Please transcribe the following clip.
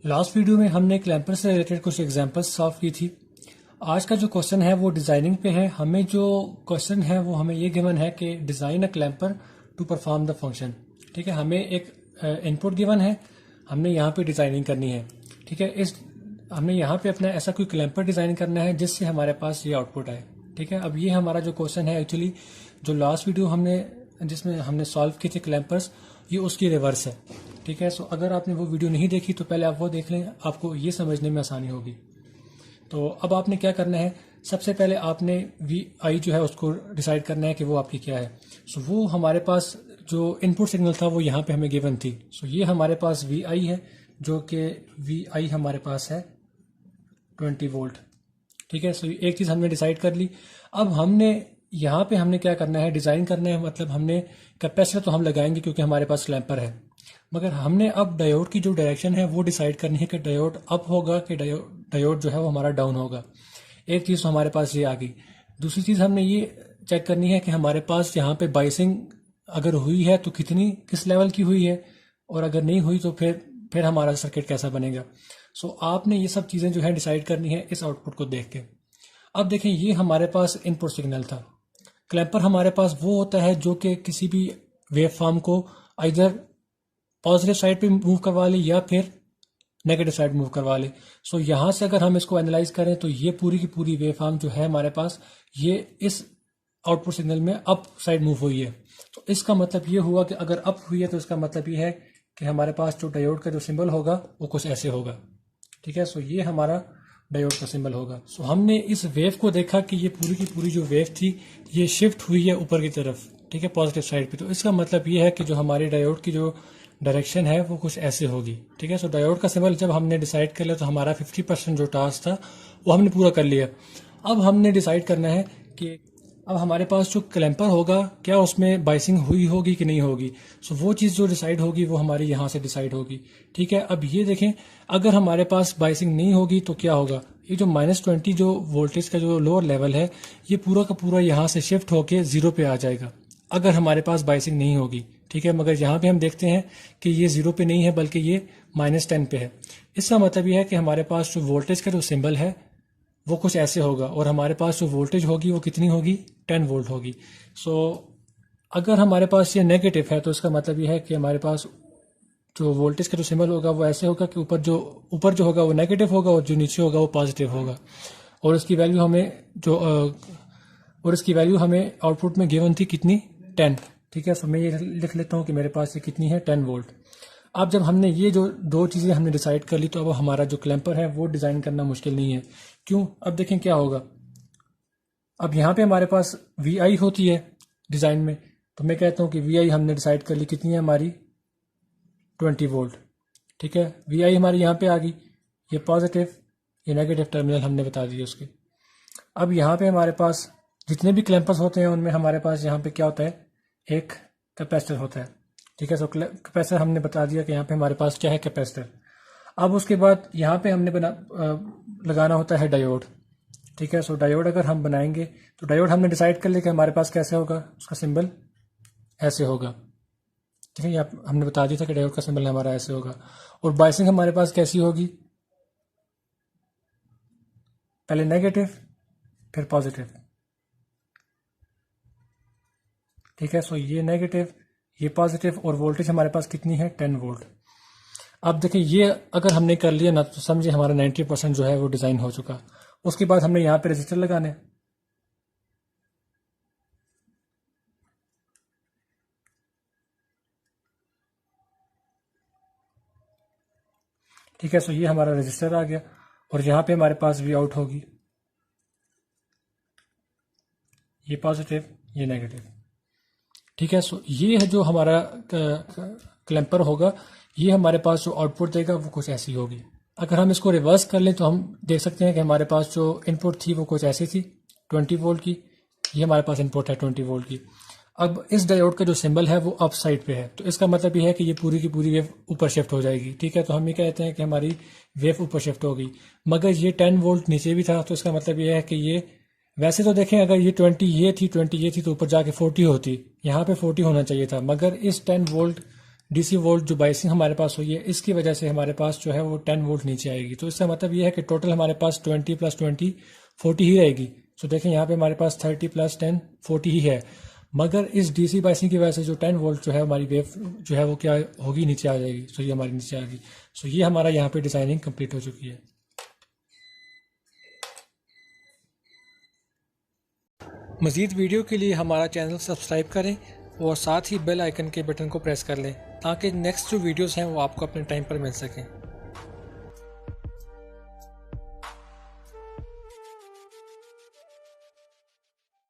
Last video में हमने clamper से रिलेटेड कुछ एग्जांपल्स सॉल्व की थी। आज का जो क्वेश्चन है वो डिजाइनिंग पे है। हमें जो क्वेश्चन है वो हमें ये गिवन है कि design a clamper to perform the function. ठीक है, हमें एक इनपुट गिवन है, हमने यहाँ पे डिजाइनिंग करनी है। ठीक है, इस हमने यहाँ पे अपना ऐसा कोई क्लैंपर डिजाइन करना है जिससे हमारे पास ये आउटपुट आए। ठीक है, अब ये हमारा जो क्वेश्चन है एक्चुअली जो लास्ट वीडियो हमने जिसमें हमने सॉल्व किए थे क्लैंपर्स, ये उसकी रिवर्स है। ठीक है, सो अगर आपने वो वीडियो नहीं देखी तो पहले आप वो देख लें, आपको ये समझने में आसानी होगी। तो अब आपने क्या करना है, सबसे पहले आपने वी आई जो है उसको डिसाइड करना है कि वो आपकी क्या है। सो वो हमारे पास जो इनपुट सिग्नल था वो यहाँ पे हमें गिवन थी। सो ये हमारे पास वी आई है, जो कि वी आई हमारे पास है 20 वोल्ट। ठीक है, सो एक चीज़ हमने डिसाइड कर ली। अब हमने यहाँ पे हमने क्या करना है, डिज़ाइन करना है, मतलब हमने कैपेसिटर तो हम लगाएंगे क्योंकि हमारे पास क्लैंपर है, मगर हमने अब डायोड की जो डायरेक्शन है वो डिसाइड करनी है कि डायोड अप होगा कि डायोड जो है वो हमारा डाउन होगा। एक चीज़ तो हमारे पास ये आ गई। दूसरी चीज़ हमने ये चेक करनी है कि हमारे पास यहाँ पे बाइसिंग अगर हुई है तो किस लेवल की हुई है, और अगर नहीं हुई तो फिर हमारा सर्किट कैसा बनेगा। सो आपने ये सब चीज़ें जो है डिसाइड करनी है इस आउटपुट को देख के। अब देखें, ये हमारे पास इनपुट सिग्नल था। क्लैंपर हमारे पास वो होता है जो कि किसी भी वेव फॉर्म को इधर पॉजिटिव साइड पे मूव करवा ले या फिर नेगेटिव साइड मूव करवा ले। सो यहाँ से अगर हम इसको एनालाइज करें तो ये पूरी की पूरी वेव फॉर्म जो है हमारे पास, ये इस आउटपुट सिग्नल में अप साइड मूव हुई है। तो इसका मतलब ये हुआ कि अगर अप हुई है तो इसका मतलब ये है कि हमारे पास जो डायोड का जो सिंबल होगा वो कुछ ऐसे होगा। ठीक है, सो ये हमारा डायोड का सिंबल होगा। सो हमने इस वेव को देखा कि ये पूरी की पूरी जो वेव थी ये शिफ्ट हुई है ऊपर की तरफ। ठीक है, पॉजिटिव साइड पे। तो इसका मतलब ये है कि जो हमारे डायोड की जो डायरेक्शन है वो कुछ ऐसे होगी। ठीक है, सो डायोड का सिंबल जब हमने डिसाइड कर लिया तो हमारा 50% जो टास्क था वो हमने पूरा कर लिया। अब हमने डिसाइड करना है कि अब हमारे पास जो क्लैंपर होगा क्या उसमें बाइसिंग हुई होगी कि नहीं होगी। सो वो चीज़ जो डिसाइड होगी वो हमारी यहाँ से डिसाइड होगी। ठीक है, अब ये देखें, अगर हमारे पास बाइसिंग नहीं होगी तो क्या होगा, ये जो -20 जो वोल्टेज का जो लोअर लेवल है ये पूरा का पूरा यहाँ से शिफ्ट होके 0 पे आ जाएगा अगर हमारे पास बाइसिंग नहीं होगी। ठीक है, मगर यहाँ पे हम देखते हैं कि ये 0 पे नहीं है बल्कि ये -10 पे है। इसका मतलब ये है कि हमारे पास जो वोल्टेज का जो सिंबल है वो कुछ ऐसे होगा, और हमारे पास जो वोल्टेज होगी वो कितनी होगी, 10 वोल्ट होगी। सो अगर हमारे पास ये नेगेटिव है तो इसका मतलब ये है कि हमारे पास जो वोल्टेज का जो सिंबल होगा वो ऐसे होगा कि ऊपर जो होगा वो नेगेटिव होगा और जो नीचे होगा वो पॉजिटिव होगा। और इसकी वैल्यू हमें आउटपुट में गिवन थी कितनी, 10। ठीक है, सो मैं ये लिख लेता हूँ कि मेरे पास ये कितनी है, 10 वोल्ट। अब जब हमने ये जो दो चीज़ें हमने डिसाइड कर ली तो अब हमारा जो क्लैंपर है वो डिज़ाइन करना मुश्किल नहीं है। क्यों, अब देखें क्या होगा। अब यहाँ पे हमारे पास वी आई होती है डिज़ाइन में, तो मैं कहता हूँ कि वी आई हमने डिसाइड कर ली कितनी है हमारी, 20 वोल्ट। ठीक है, वी आई हमारी यहाँ पे आ गई, ये पॉजिटिव ये नेगेटिव टर्मिनल हमने बता दिए उसके। अब यहाँ पे हमारे पास जितने भी क्लैंपर्स होते हैं उनमें हमारे पास यहाँ पे क्या होता है, एक कैपेसिटर होता है। ठीक है, सो कैपेसिटर हमने बता दिया कि यहाँ पे हमारे पास क्या है, कैपेसिटर। अब उसके बाद यहाँ पे हमने लगाना होता है डायोड। ठीक है, सो डायोड अगर हम बनाएंगे तो डायोड हमने डिसाइड कर लिया कि हमारे पास कैसे होगा, उसका सिंबल ऐसे होगा। ठीक है, यहाँ हमने बता दिया था कि डायोड का सिंबल हमारा ऐसे होगा। और बाइसिंग हमारे पास कैसी होगी, पहले नेगेटिव फिर पॉजिटिव। ठीक है, सो ये नेगेटिव ये पॉजिटिव, और वोल्टेज हमारे पास कितनी है, 10 वोल्ट। अब देखिए, ये अगर हमने कर लिया ना तो समझिए हमारा 90% जो है वो डिज़ाइन हो चुका। उसके बाद हमने यहाँ पे रजिस्टर लगाने। ठीक है, सो ये हमारा रजिस्टर आ गया, और यहाँ पे हमारे पास वी आउट होगी, ये पॉजिटिव ये नेगेटिव। ठीक है, सो ये है जो हमारा क्लैंपर होगा, ये हमारे पास जो आउटपुट देगा वो कुछ ऐसी होगी। अगर हम इसको रिवर्स कर लें तो हम देख सकते हैं कि हमारे पास जो इनपुट थी वो कुछ ऐसी थी, 20 वोल्ट की। ये हमारे पास इनपुट है 20 वोल्ट की। अब इस डायोड का जो सिंबल है वो अप साइड पे है, तो इसका मतलब ये है कि ये पूरी की पूरी वेव ऊपर शिफ्ट हो जाएगी। ठीक है, तो हम ये कहते हैं कि हमारी वेव ऊपर शिफ्ट हो गई। मगर ये 10 वोल्ट नीचे भी था, तो इसका मतलब ये है कि ये, वैसे तो देखें अगर ये 20 ये थी तो ऊपर जाके 40 होती, यहाँ पे 40 होना चाहिए था, मगर इस 10 वोल्ट डीसी वोल्ट जो बाइसिंग हमारे पास हुई है, इसकी वजह से हमारे पास जो है वो 10 वोल्ट नीचे आएगी। तो इसका मतलब ये है कि टोटल हमारे पास 20 + 20 40 ही रहेगी। तो देखें यहाँ पे हमारे पास 30 + 10 40 ही है, मगर इस डीसी बाइसिंग की वजह से जो 10 वोल्ट जो है हमारी वेव जो है वो क्या होगी, नीचे आ जाएगी। सो ये हमारी नीचे आ गई। सो ये हमारा यहाँ पे डिज़ाइनिंग कंप्लीट हो चुकी है। मज़ीद वीडियो के लिए हमारा चैनल सब्सक्राइब करें और साथ ही बेल आइकन के बटन को प्रेस कर लें ताकि नेक्स्ट जो वीडियोस हैं वो आपको अपने टाइम पर मिल सकें।